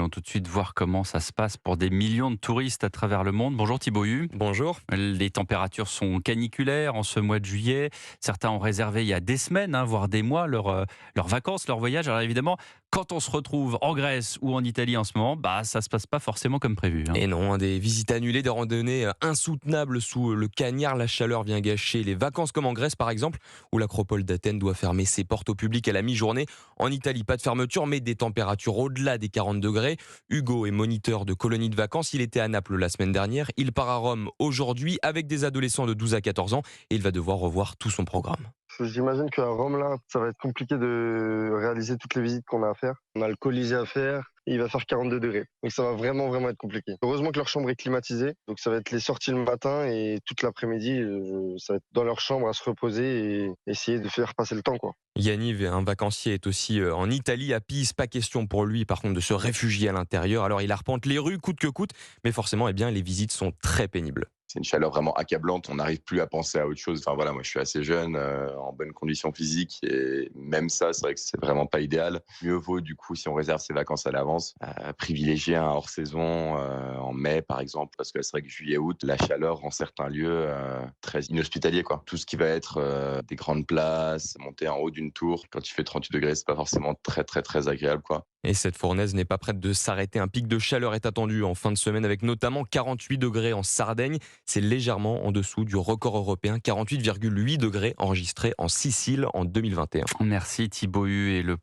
allons tout de suite voir comment ça se passe pour des millions de touristes à travers le monde. Bonjour Thibaut Hu. Bonjour. Les températures sont caniculaires en ce mois de juillet. Certains ont réservé il y a des semaines, voire des mois, leurs vacances, leur voyage. Alors évidemment, quand on se retrouve en Grèce ou en Italie en ce moment, ça se passe pas forcément comme prévu. Et non, des visites annulées, des randonnées insoutenables sous le cagnard. La chaleur vient gâcher les vacances, comme en Grèce par exemple, où l'acropole d'Athènes doit fermer ses portes au public à la mi-journée. En Italie, pas de fermeture, mais des températures au-delà des 40 degrés. Hugo est moniteur de colonie de vacances. Il était à Naples la semaine dernière. Il part à Rome aujourd'hui avec des adolescents de 12 à 14 ans et il va devoir revoir tout son programme. J'imagine qu'à Rome, là, ça va être compliqué de réaliser toutes les visites qu'on a à faire. On a le Colisée à faire et il va faire 42 degrés. Donc ça va vraiment être compliqué. Heureusement que leur chambre est climatisée. Donc ça va être les sorties le matin et toute l'après-midi, ça va être dans leur chambre à se reposer et essayer de faire passer le temps, quoi. Yaniv, un vacancier, est aussi en Italie, à Pise. Pas question pour lui, par contre, de se réfugier à l'intérieur. Alors il arpente les rues coûte que coûte, mais forcément, les visites sont très pénibles. C'est une chaleur vraiment accablante, on n'arrive plus à penser à autre chose. Enfin voilà, moi je suis assez jeune, en bonne condition physique, et même ça, c'est vrai que c'est vraiment pas idéal. Mieux vaut du coup, si on réserve ses vacances à l'avance, privilégier un hors-saison en mai par exemple, parce que c'est vrai que juillet-août, la chaleur rend certains lieux très inhospitaliers, quoi. Tout ce qui va être des grandes places, monter en haut d'une tour, quand il fait 38 degrés, c'est pas forcément très agréable, quoi. Et cette fournaise n'est pas prête de s'arrêter. Un pic de chaleur est attendu en fin de semaine avec notamment 48 degrés en Sardaigne. C'est légèrement en dessous du record européen, 48,8 degrés enregistré en Sicile en 2021. Merci Thibaut Hu et le